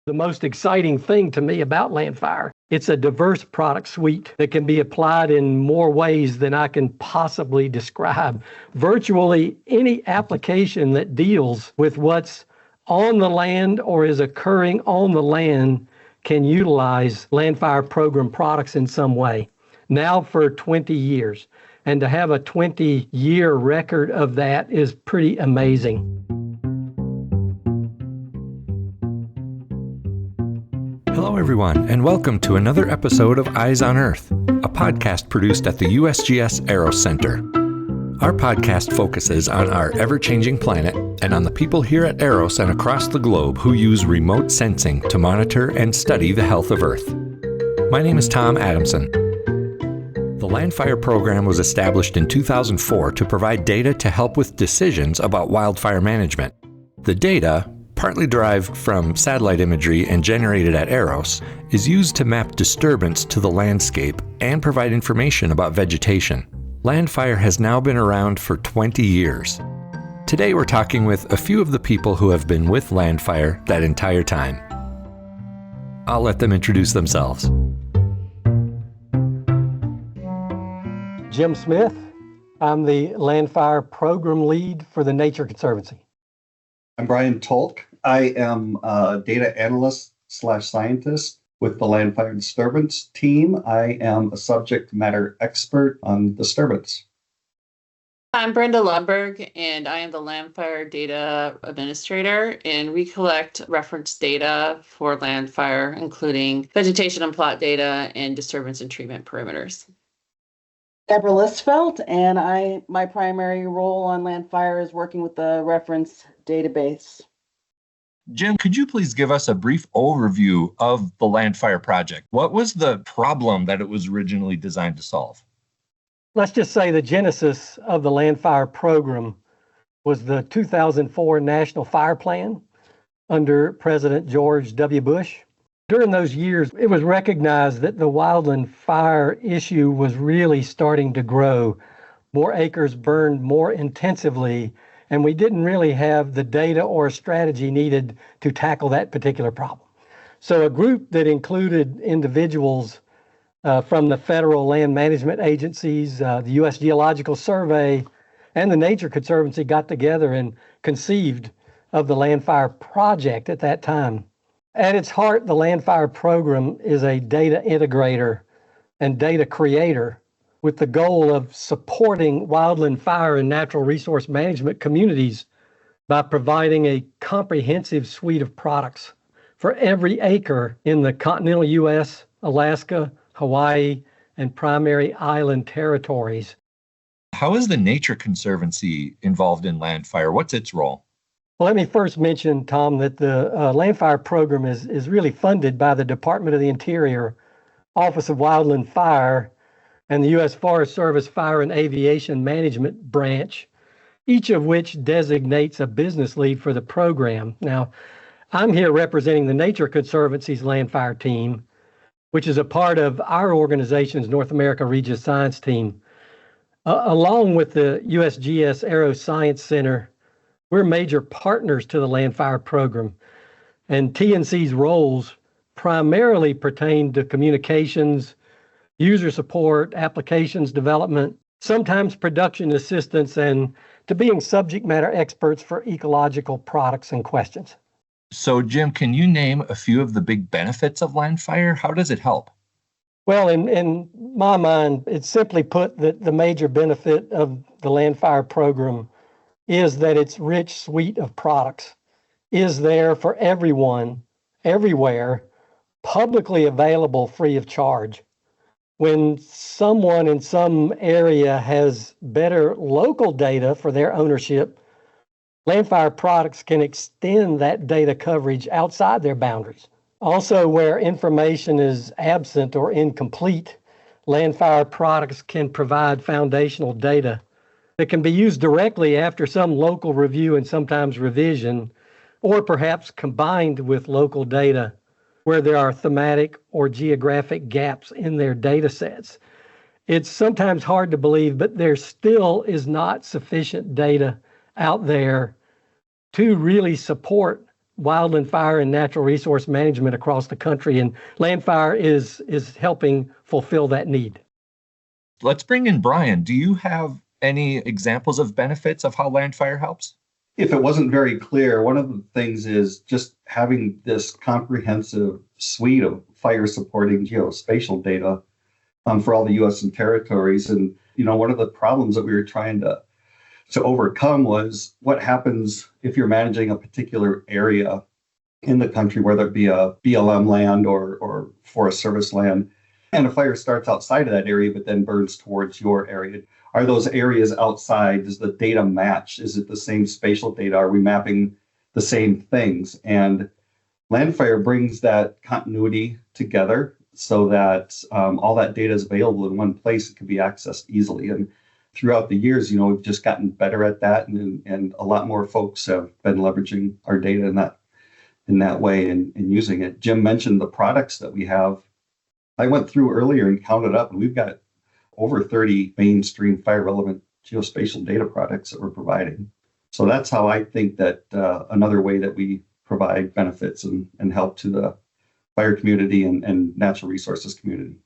The most exciting thing to me about LANDFIRE, it's a diverse product suite that can be applied in more ways than I can possibly describe. Virtually any application that deals with what's on the land or is occurring on the land can utilize LANDFIRE program products in some way. Now for 20 years. And to have a 20-year record of that is pretty amazing. Hello, everyone, and welcome to another episode of Eyes on Earth, a podcast produced at the USGS Aero Center. Our podcast focuses on our ever-changing planet and on the people here at Aeros and across the globe who use remote sensing to monitor and study the health of Earth. My name is Tom Adamson. The LANDFIRE program was established in 2004 to provide data to help with decisions about wildfire management. The data, partly derived from satellite imagery and generated at Aeros, is used to map disturbance to the landscape and provide information about vegetation. LANDFIRE has now been around for 20 years. Today we're talking with a few of the people who have been with LANDFIRE that entire time. I'll let them introduce themselves. Jim Smith, I'm the LANDFIRE program lead for the Nature Conservancy. I'm Brian Tolk. I am a data analyst / scientist with the LANDFIRE disturbance team. I am a subject matter expert on disturbance. I'm Brenda Lundberg, and I am the LANDFIRE data administrator, and we collect reference data for LANDFIRE, including vegetation and plot data and disturbance and treatment perimeters. Deborah Listfelt, and my primary role on LANDFIRE is working with the reference database. Jim, could you please give us a brief overview of the LANDFIRE project? What was the problem that it was originally designed to solve? Let's just say the genesis of the LANDFIRE program was the 2004 National Fire Plan under President George W. Bush. During those years, it was recognized that the wildland fire issue was really starting to grow. More acres burned more intensively, and we didn't really have the data or strategy needed to tackle that particular problem. So a group that included individuals from the federal land management agencies, the U.S. Geological Survey, and the Nature Conservancy got together and conceived of the LANDFIRE project at that time. At its heart, the LANDFIRE program is a data integrator and data creator with the goal of supporting wildland fire and natural resource management communities by providing a comprehensive suite of products for every acre in the continental U.S., Alaska, Hawaii, and primary island territories. How is the Nature Conservancy involved in LANDFIRE? What's its role? Well, let me first mention, Tom, that the LANDFIRE program is really funded by the Department of the Interior, Office of Wildland Fire, and the U.S. Forest Service Fire and Aviation Management Branch, each of which designates a business lead for the program. Now, I'm here representing the Nature Conservancy's LANDFIRE team, which is a part of our organization's North America Region Science team. Along with the USGS Aero Science Center, we're major partners to the LANDFIRE program, and TNC's roles primarily pertain to communications, user support, applications development, sometimes production assistance, and to being subject matter experts for ecological products and questions. So, Jim, can you name a few of the big benefits of LANDFIRE? How does it help? Well, in my mind, it's simply put that the major benefit of the LANDFIRE program is that its rich suite of products is there for everyone, everywhere, publicly available free of charge. When someone in some area has better local data for their ownership, LANDFIRE products can extend that data coverage outside their boundaries. Also, where information is absent or incomplete, LANDFIRE products can provide foundational data that can be used directly after some local review and sometimes revision, or perhaps combined with local data where there are thematic or geographic gaps in their data sets. It's sometimes hard to believe, but there still is not sufficient data out there to really support wildland fire and natural resource management across the country, and LANDFIRE is helping fulfill that need. Let's bring in Brian. Do you have any examples of benefits of how LANDFIRE helps? If it wasn't very clear, one of the things is just having this comprehensive suite of fire supporting geospatial data for all the U.S. and territories. And, one of the problems that we were trying to overcome was what happens if you're managing a particular area in the country, whether it be a BLM land or Forest Service land, and a fire starts outside of that area, but then burns towards your area. Are those areas outside? Does the data match? Is it the same spatial data? Are we mapping the same things? And LANDFIRE brings that continuity together so that all that data is available in one place. It can be accessed easily. And throughout the years, we've just gotten better at that, and a lot more folks have been leveraging our data in that way and using it. Jim mentioned the products that we have. I went through earlier and counted up, and we've got over 30 mainstream fire relevant geospatial data products that we're providing. So that's how I think that another way that we provide benefits and help to the fire community and natural resources community.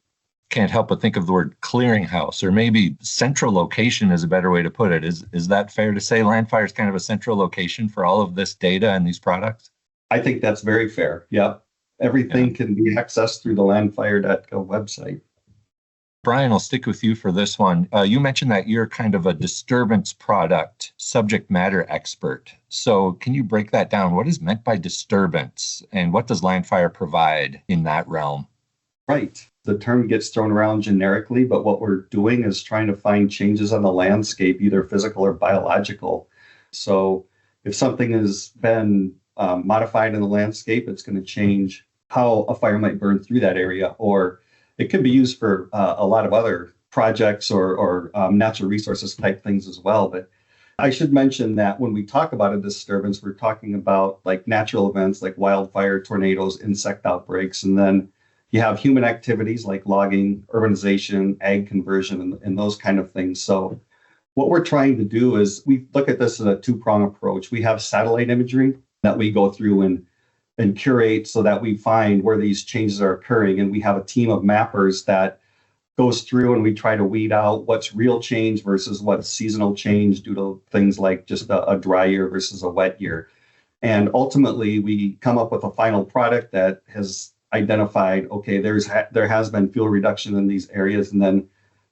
Can't help but think of the word clearinghouse, or maybe central location is a better way to put it. Is that fair to say LANDFIRE is kind of a central location for all of this data and these products? I think that's very fair. Yep. Everything can be accessed through the landfire.gov website. Brian, I'll stick with you for this one. You mentioned that you're kind of a disturbance product subject matter expert. So can you break that down? What is meant by disturbance, and what does LANDFIRE provide in that realm? Right. The term gets thrown around generically, but what we're doing is trying to find changes on the landscape, either physical or biological. So if something has been modified in the landscape, it's going to change how a fire might burn through that area, or it could be used for a lot of other projects or natural resources type things as well. But I should mention that when we talk about a disturbance, we're talking about like natural events like wildfire, tornadoes, insect outbreaks, and then you have human activities like logging, urbanization, ag conversion, and those kind of things. So what we're trying to do is we look at this as a two-prong approach. We have satellite imagery that we go through and curate so that we find where these changes are occurring. And we have a team of mappers that goes through and we try to weed out what's real change versus what's seasonal change due to things like just a dry year versus a wet year. And ultimately, we come up with a final product that has identified, okay, there has been fuel reduction in these areas, and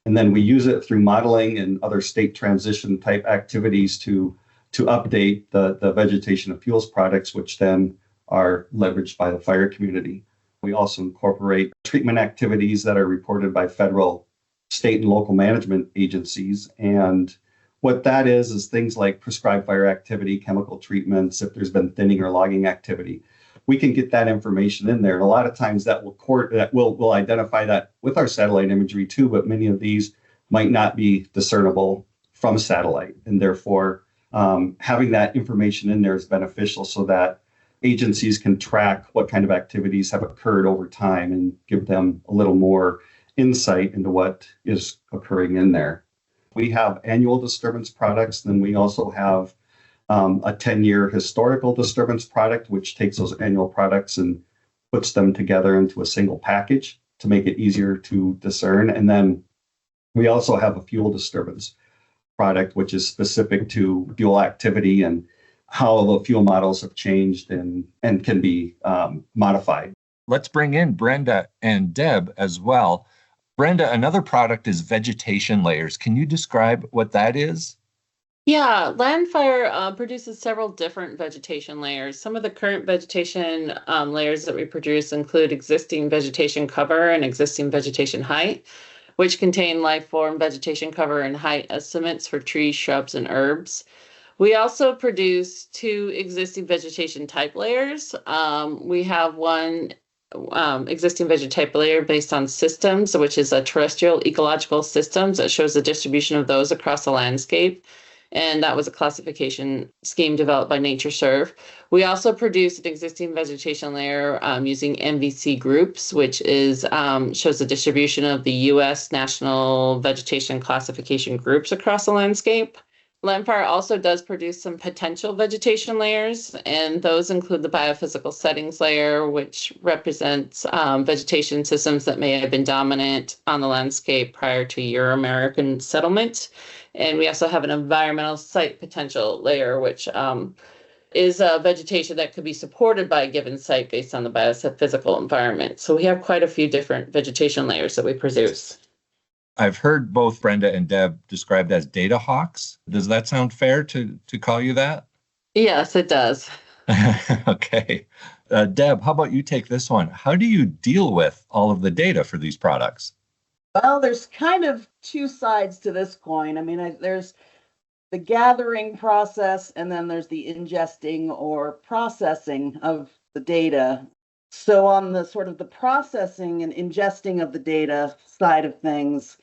then we use it through modeling and other state transition type activities to update the vegetation and fuels products, which then are leveraged by the fire community. We also incorporate treatment activities that are reported by federal, state, and local management agencies. And what that is things like prescribed fire activity, chemical treatments, if there's been thinning or logging activity. We can get that information in there. And a lot of times that will identify that with our satellite imagery too, but many of these might not be discernible from satellite. And therefore, having that information in there is beneficial so that agencies can track what kind of activities have occurred over time and give them a little more insight into what is occurring in there. We have annual disturbance products, then we also have a 10-year historical disturbance product, which takes those annual products and puts them together into a single package to make it easier to discern. And then we also have a fuel disturbance product, which is specific to fuel activity and how the fuel models have changed and can be modified. Let's bring in Brenda and Deb as well. Brenda, another product is vegetation layers. Can you describe what that is? Yeah, LANDFIRE produces several different vegetation layers. Some of the current vegetation layers that we produce include existing vegetation cover and existing vegetation height, which contain life form vegetation cover and height estimates for trees, shrubs, and herbs. We also produce 2 existing vegetation type layers. We have one existing vegetation type layer based on systems, which is a terrestrial ecological systems that shows the distribution of those across the landscape. And that was a classification scheme developed by NatureServe. We also produce an existing vegetation layer using MVC groups, which is shows the distribution of the U.S. National Vegetation Classification groups across the landscape. LANDFIRE also does produce some potential vegetation layers, and those include the biophysical settings layer, which represents vegetation systems that may have been dominant on the landscape prior to Euro-American settlement. And we also have an environmental site potential layer, which is vegetation that could be supported by a given site based on the biophysical environment. So we have quite a few different vegetation layers that we produce. I've heard both Brenda and Deb described as data hawks. Does that sound fair to call you that? Yes, it does. Okay. Deb, how about you take this one? How do you deal with all of the data for these products? Well, there's kind of two sides to this coin. I mean, there's the gathering process, and then there's the ingesting or processing of the data. So on the sort of the processing and ingesting of the data side of things,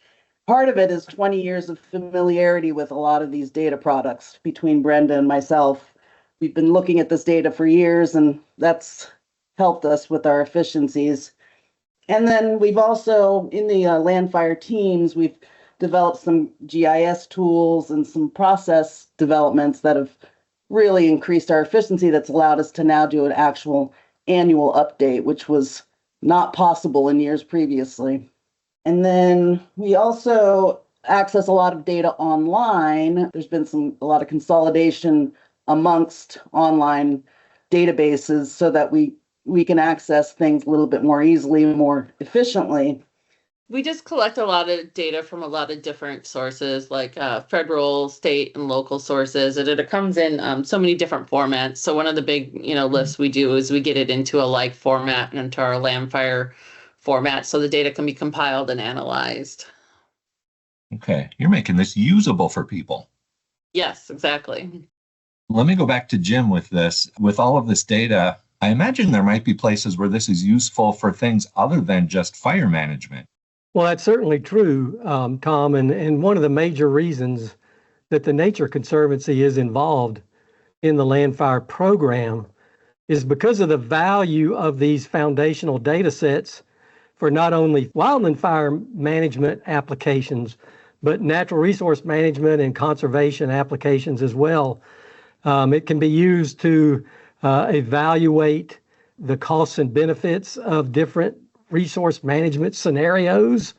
part of it is 20 years of familiarity with a lot of these data products between Brenda and myself. We've been looking at this data for years, and that's helped us with our efficiencies. And then we've also, in the LANDFIRE teams, we've developed some GIS tools and some process developments that have really increased our efficiency. That's allowed us to now do an actual annual update, which was not possible in years previously. And then we also access a lot of data online. There's been a lot of consolidation amongst online databases so that we can access things a little bit more easily, more efficiently. We just collect a lot of data from a lot of different sources, like federal, state, and local sources, and it comes in so many different formats. So one of the big, lists we do is we get it into a like format and into our LANDFIRE format, so the data can be compiled and analyzed. Okay, you're making this usable for people. Yes, exactly. Let me go back to Jim with this. With all of this data, I imagine there might be places where this is useful for things other than just fire management. Well, that's certainly true, Tom. And one of the major reasons that the Nature Conservancy is involved in the LANDFIRE program is because of the value of these foundational data sets for not only wildland fire management applications, but natural resource management and conservation applications as well. It can be used to evaluate the costs and benefits of different resource management scenarios,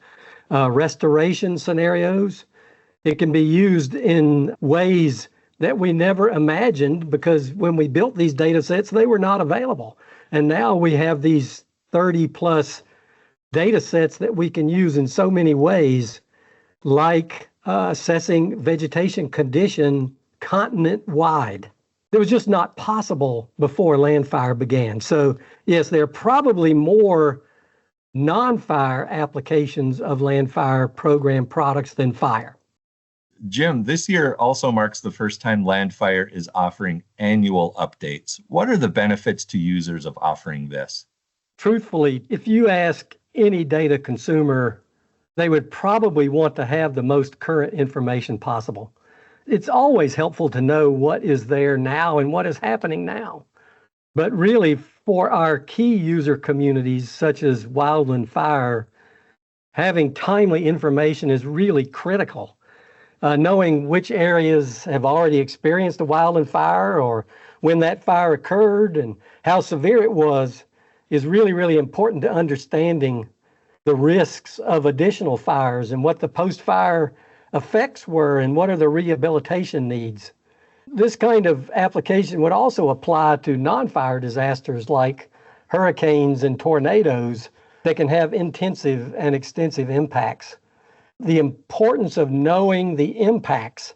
restoration scenarios. It can be used in ways that we never imagined, because when we built these data sets, they were not available. And now we have these 30 plus data sets that we can use in so many ways, like assessing vegetation condition continent-wide. It was just not possible before LANDFIRE began. So yes, there are probably more non-fire applications of LANDFIRE program products than fire. Jim, this year also marks the first time LANDFIRE is offering annual updates. What are the benefits to users of offering this? Truthfully, if you ask any data consumer, they would probably want to have the most current information possible. It's always helpful to know what is there now and what is happening now. But really, for our key user communities, such as wildland fire, having timely information is really critical. Knowing which areas have already experienced a wildland fire, or when that fire occurred and how severe it was, is really, really important to understanding the risks of additional fires and what the post-fire effects were and what are the rehabilitation needs. This kind of application would also apply to non-fire disasters like hurricanes and tornadoes that can have intensive and extensive impacts. The importance of knowing the impacts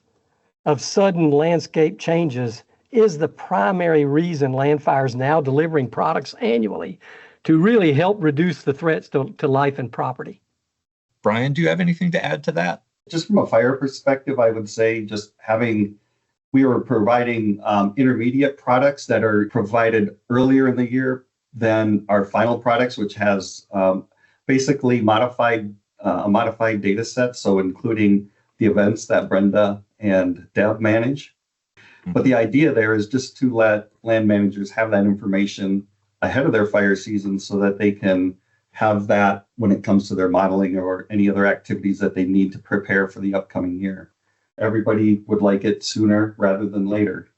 of sudden landscape changes is the primary reason LANDFIRE is now delivering products annually to really help reduce the threats to life and property. Brian, do you have anything to add to that? Just from a fire perspective, I would say we were providing intermediate products that are provided earlier in the year than our final products, which has basically a modified data set, so including the events that Brenda and Deb manage. But the idea there is just to let land managers have that information ahead of their fire season so that they can have that when it comes to their modeling or any other activities that they need to prepare for the upcoming year. everybody would like it sooner rather than later.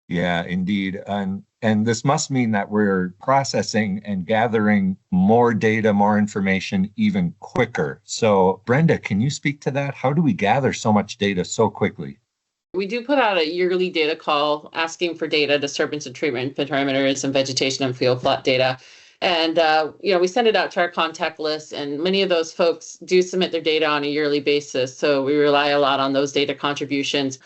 Yeah, indeed. And this must mean that we're processing and gathering more data, more information even quicker. So, Brenda, can you speak to that? How do we gather so much data so quickly? We do put out a yearly data call asking for data, disturbance and treatment parameters, and vegetation and field plot data. And, we send it out to our contact list, and many of those folks do submit their data on a yearly basis. So we rely a lot on those data contributions.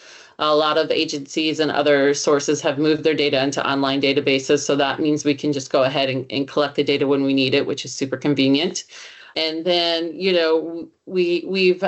A lot of agencies and other sources have moved their data into online databases. So that means we can just go ahead and collect the data when we need it, which is super convenient. And then, we've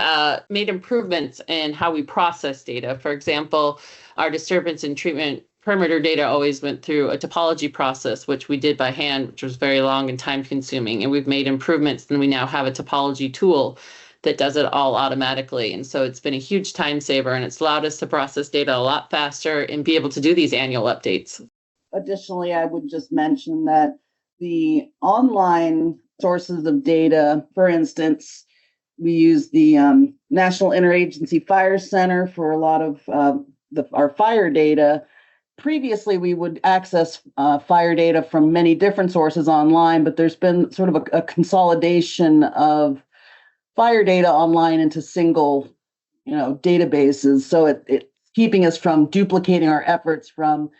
made improvements in how we process data. For example, our disturbance and treatment perimeter data always went through a topology process, which we did by hand, which was very long and time consuming. And we've made improvements, and we now have a topology tool that does it all automatically. And so it's been a huge time saver, and it's allowed us to process data a lot faster and be able to do these annual updates. Additionally, I would just mention that the online sources of data, for instance, we use the National Interagency Fire Center for a lot of our fire data. Previously, we would access fire data from many different sources online, but there's been sort of a consolidation of fire data online into single, databases. So it's keeping us from duplicating our efforts from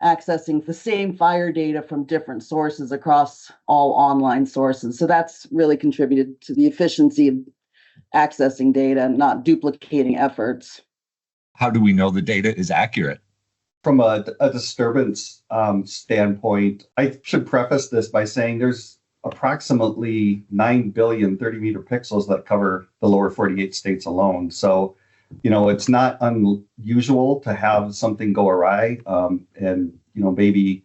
accessing the same fire data from different sources across all online sources. So that's really contributed to the efficiency of accessing data, not duplicating efforts. How do we know the data is accurate? From a disturbance standpoint, I should preface this by saying there's approximately 9 billion 30-meter pixels that cover the lower 48 states alone. So, it's not unusual to have something go awry and, maybe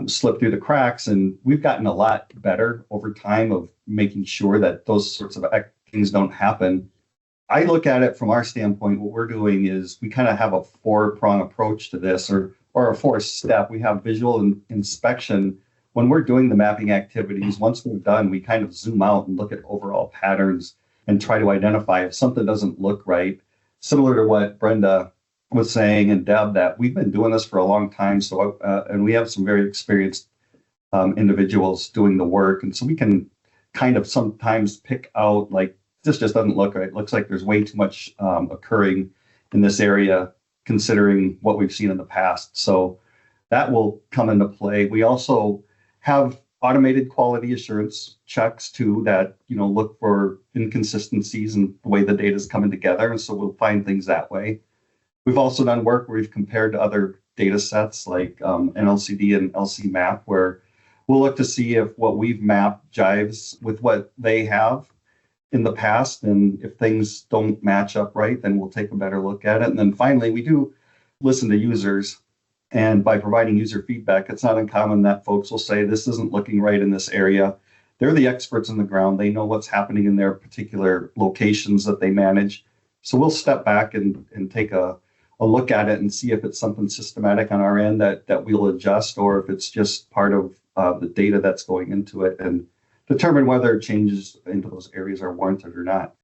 slip through the cracks. And we've gotten a lot better over time of making sure that those sorts of things don't happen. I look at it from our standpoint. What we're doing is we kind of have a 4-prong approach to this, or a 4-step. We have visual inspection. When we're doing the mapping activities, once we're done, we kind of zoom out and look at overall patterns and try to identify if something doesn't look right. Similar to what Brenda was saying, and Deb, that we've been doing this for a long time. So, and we have some very experienced individuals doing the work. And so we can kind of sometimes pick out, like, this just doesn't look right. It looks like there's way too much occurring in this area, considering what we've seen in the past. So that will come into play. We also have automated quality assurance checks too that look for inconsistencies in the way the data is coming together, and so we'll find things that way. We've also done work where we've compared to other data sets like NLCD and LC map, where we'll look to see if what we've mapped jives with what they have in the past, and if things don't match up right, then we'll take a better look at it. And then finally, we do listen to users. And by providing user feedback, it's not uncommon that folks will say, this isn't looking right in this area. They're the experts on the ground. They know what's happening in their particular locations that they manage. So we'll step back and take a look at it and see if it's something systematic on our end that we'll adjust, or if it's just part of the data that's going into it, and determine whether changes into those areas are warranted or not.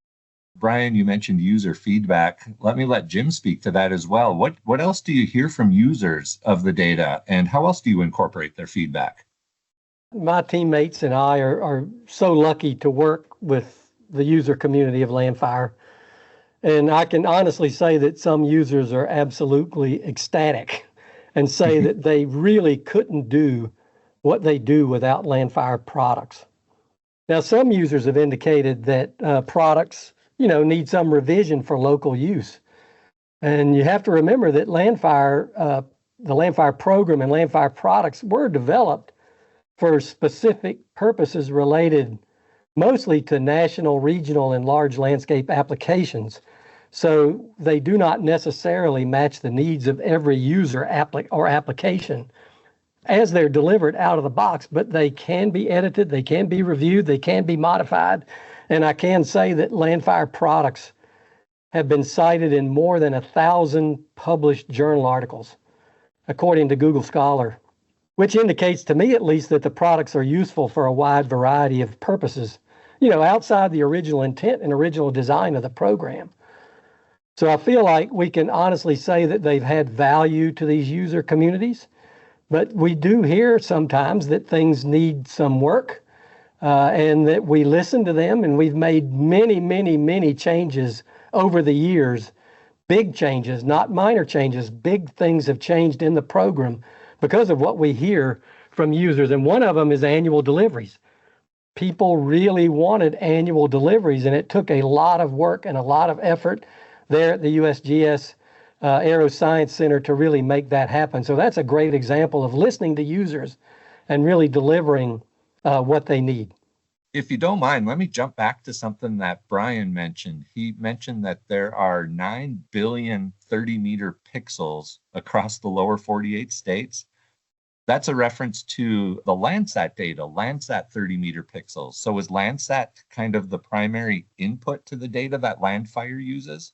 Brian, you mentioned user feedback. Let me let Jim speak to that as well. What else do you hear from users of the data, and how else do you incorporate their feedback? My teammates and I are so lucky to work with the user community of LANDFIRE. And I can honestly say that some users are absolutely ecstatic and say that they really couldn't do what they do without LANDFIRE products. Now, some users have indicated that products need some revision for local use. And you have to remember that LANDFIRE, the LANDFIRE program and LANDFIRE products were developed for specific purposes related mostly to national, regional, and large landscape applications. So they do not necessarily match the needs of every user or application as they're delivered out of the box, but they can be edited, they can be reviewed, they can be modified. And I can say that LANDFIRE products have been cited in more than 1,000 published journal articles, according to Google Scholar, which indicates to me at least that the products are useful for a wide variety of purposes, outside the original intent and original design of the program. So I feel like we can honestly say that they've had value to these user communities, but we do hear sometimes that things need some work, and that we listen to them, and we've made many, many, many changes over the years. Big changes, not minor changes. Big things have changed in the program because of what we hear from users. And one of them is annual deliveries. People really wanted annual deliveries, and it took a lot of work and a lot of effort there at the USGS Aero Science Center to really make that happen. So that's a great example of listening to users and really delivering what they need. If you don't mind, let me jump back to something that Brian mentioned. He mentioned that there are 9 billion 30-meter pixels across the lower 48 states. That's a reference to the Landsat data, Landsat 30-meter pixels. So is Landsat kind of the primary input to the data that LANDFIRE uses?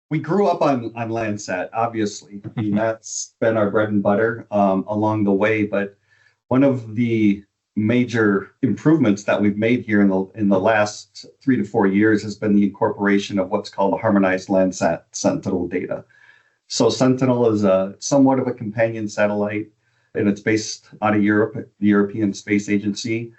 We grew up on Landsat, obviously. I mean, that's been our bread and butter along the way. But one of the major improvements that we've made here in the last 3 to 4 years has been the incorporation of what's called the harmonized Landsat Sentinel data. So Sentinel is somewhat of a companion satellite, and it's based out of Europe. The European Space Agency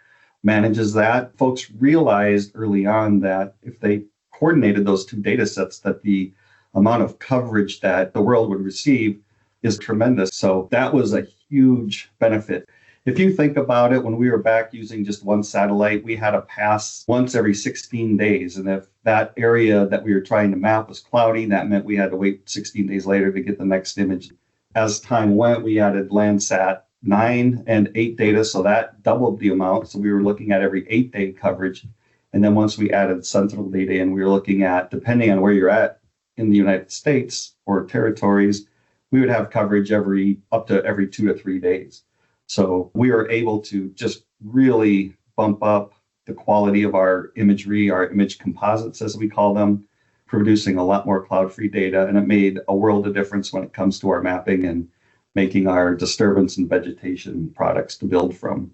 manages that. Folks realized early on that if they coordinated those two data sets, that the amount of coverage that the world would receive is tremendous. So that was a huge benefit. If you think about it, when we were back using just one satellite, we had a pass once every 16 days. And if that area that we were trying to map was cloudy, that meant we had to wait 16 days later to get the next image. As time went, we added Landsat 9 and 8 data, so that doubled the amount. So we were looking at every 8-day coverage. And then once we added Sentinel data in, we were looking at, depending on where you're at in the United States or territories, we would have coverage up to every 2 to 3 days. So we were able to just really bump up the quality of our imagery, our image composites, as we call them, producing a lot more cloud-free data. And it made a world of difference when it comes to our mapping and making our disturbance and vegetation products to build from.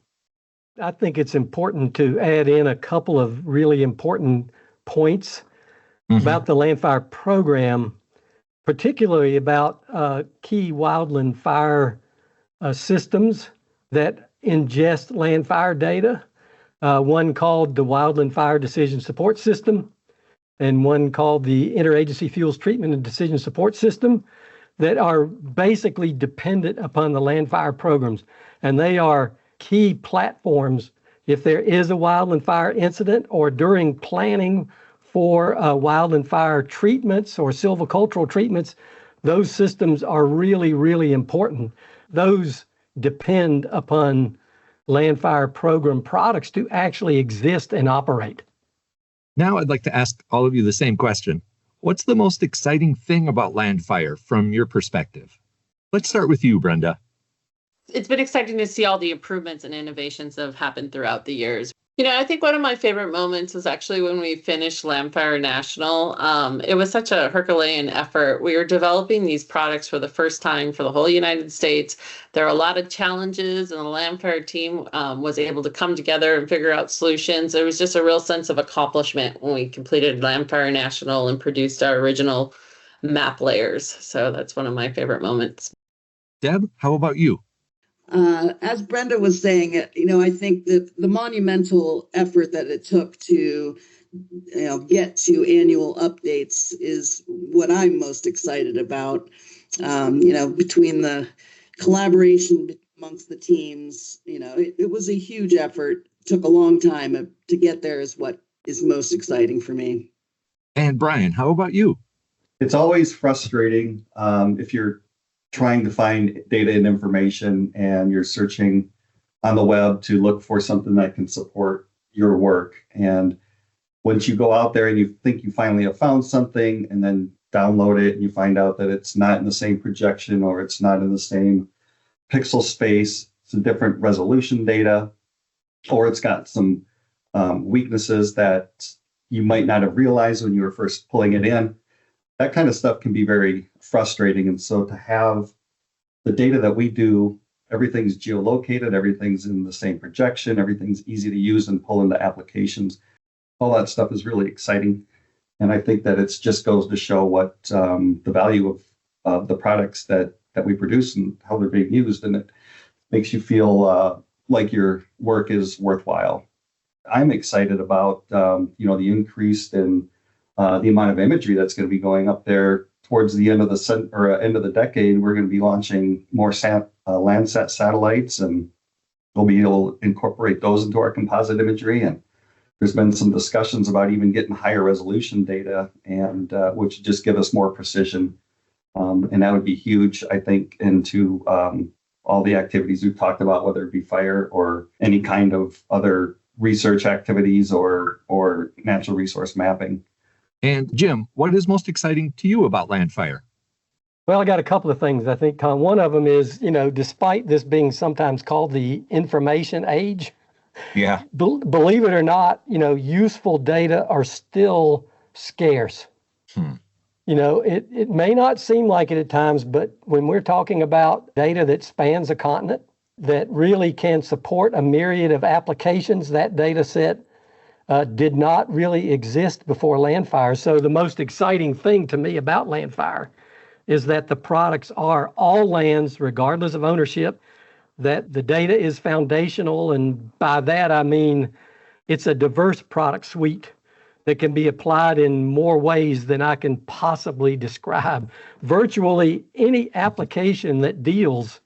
I think it's important to add in a couple of really important points about the LANDFIRE program, particularly about key wildland fire systems that ingest LANDFIRE data, one called the Wildland Fire Decision Support System and one called the Interagency Fuels Treatment and Decision Support System, that are basically dependent upon the LANDFIRE programs. And they are key platforms if there is a wildland fire incident or during planning for wildland fire treatments or silvicultural treatments. Those systems are really, really important. Those depend upon LANDFIRE program products to actually exist and operate. Now I'd like to ask all of you the same question. What's the most exciting thing about LANDFIRE from your perspective? Let's start with you, Brenda. It's been exciting to see all the improvements and innovations that have happened throughout the years. I think one of my favorite moments was actually when we finished LANDFIRE National. It was such a Herculean effort. We were developing these products for the first time for the whole United States. There are a lot of challenges, and the LANDFIRE team was able to come together and figure out solutions. There was just a real sense of accomplishment when we completed LANDFIRE National and produced our original map layers. So that's one of my favorite moments. Deb, how about you? As Brenda was saying, I think that the monumental effort that it took to, get to annual updates is what I'm most excited about. Between the collaboration amongst the teams, it was a huge effort. It took a long time to get there is what is most exciting for me. And Brian, how about you? It's always frustrating if you're trying to find data and information and you're searching on the web to look for something that can support your work. And once you go out there and you think you finally have found something and then download it and you find out that it's not in the same projection or it's not in the same pixel space, it's a different resolution data, or it's got some weaknesses that you might not have realized when you were first pulling it in. That kind of stuff can be very frustrating. And so to have the data that we do, everything's geolocated, everything's in the same projection, everything's easy to use and pull into applications. All that stuff is really exciting. And I think that it just goes to show what the value of the products that we produce and how they're being used. And it makes you feel like your work is worthwhile. I'm excited about, the increase in the amount of imagery that's going to be going up there towards the end of end of the decade. We're going to be launching more Landsat satellites, and we'll be able to incorporate those into our composite imagery. And there's been some discussions about even getting higher resolution data, and which just give us more precision. And that would be huge, I think, into all the activities we've talked about, whether it be fire or any kind of other research activities or natural resource mapping. And Jim, what is most exciting to you about LANDFIRE? Well, I got a couple of things, I think, Tom. One of them is, despite this being sometimes called the information age, Yeah. believe it or not, useful data are still scarce. It may not seem like it at times, but when we're talking about data that spans a continent, that really can support a myriad of applications, that data set did not really exist before LANDFIRE. So the most exciting thing to me about LANDFIRE is that the products are all lands, regardless of ownership, that the data is foundational. And by that, I mean, it's a diverse product suite that can be applied in more ways than I can possibly describe. Virtually any application that deals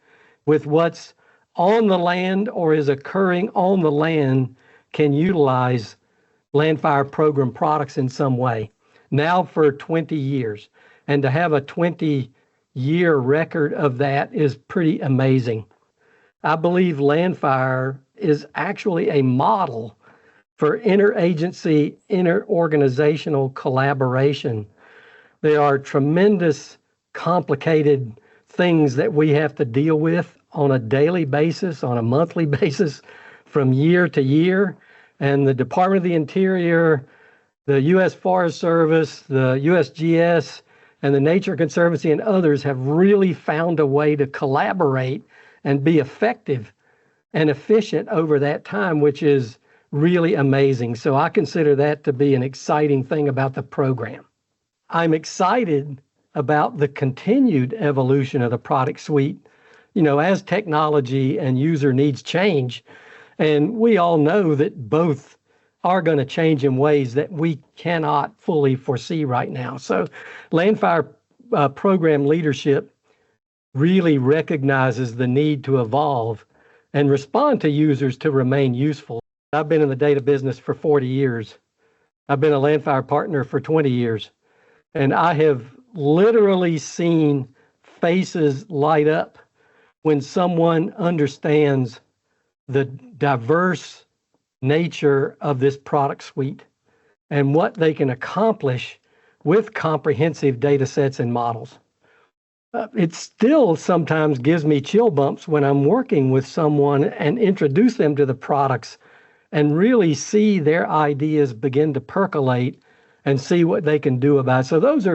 with what's on the land or is occurring on the land can utilize LANDFIRE program products in some way, now for 20 years. And to have a 20-year record of that is pretty amazing. I believe LANDFIRE is actually a model for interagency, interorganizational collaboration. There are tremendous, complicated things that we have to deal with on a daily basis, on a monthly basis, from year to year. And the Department of the Interior, the U.S. Forest Service, the USGS, and the Nature Conservancy and others have really found a way to collaborate and be effective and efficient over that time, which is really amazing. So I consider that to be an exciting thing about the program. I'm excited about the continued evolution of the product suite, as technology and user needs change. And we all know that both are going to change in ways that we cannot fully foresee right now. So LANDFIRE program leadership really recognizes the need to evolve and respond to users to remain useful. I've been in the data business for 40 years. I've been a LANDFIRE partner for 20 years. And I have literally seen faces light up when someone understands the diverse nature of this product suite and what they can accomplish with comprehensive data sets and models. It still sometimes gives me chill bumps when I'm working with someone and introduce them to the products and really see their ideas begin to percolate and see what they can do about it. So those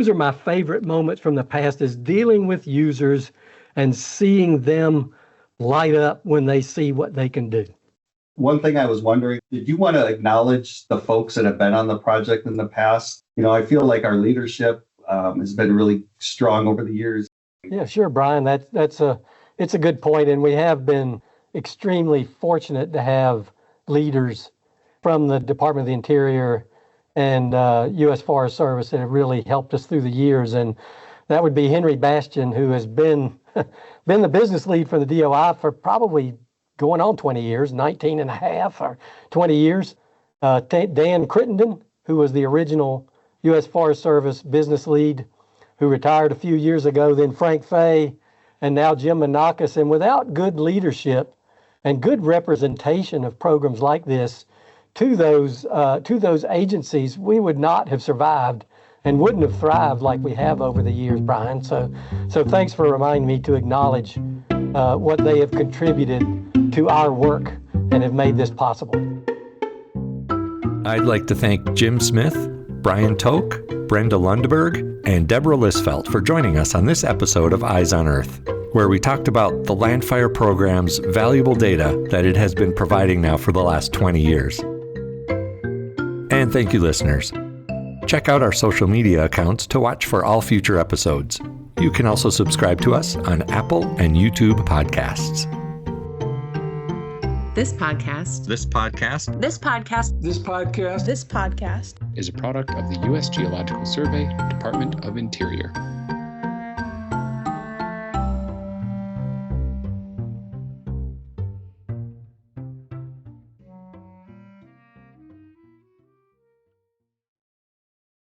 are my favorite moments from the past, is dealing with users and seeing them light up when they see what they can do. One thing I was wondering, did you want to acknowledge the folks that have been on the project in the past? I feel like our leadership has been really strong over the years. Yeah, sure, Brian. It's a good point, and we have been extremely fortunate to have leaders from the Department of the Interior and U.S. Forest Service that have really helped us through the years. And that would be Henry Bastian, who has been the business lead for the DOI for probably going on 20 years, 19 and a half or 20 years. Dan Crittenden, who was the original U.S. Forest Service business lead, who retired a few years ago, then Frank Fay, and now Jim Menakis. And without good leadership and good representation of programs like this to those agencies, we would not have survived and wouldn't have thrived like we have over the years, Brian. So thanks for reminding me to acknowledge what they have contributed to our work and have made this possible. I'd like to thank Jim Smith, Brian Toke, Brenda Lundberg, and Deborah Lisfelt for joining us on this episode of Eyes on Earth, where we talked about the LANDFIRE program's valuable data that it has been providing now for the last 20 years. And thank you, listeners. Check out our social media accounts to watch for all future episodes. You can also subscribe to us on Apple and YouTube podcasts. This podcast is a product of the U.S. Geological Survey, Department of Interior.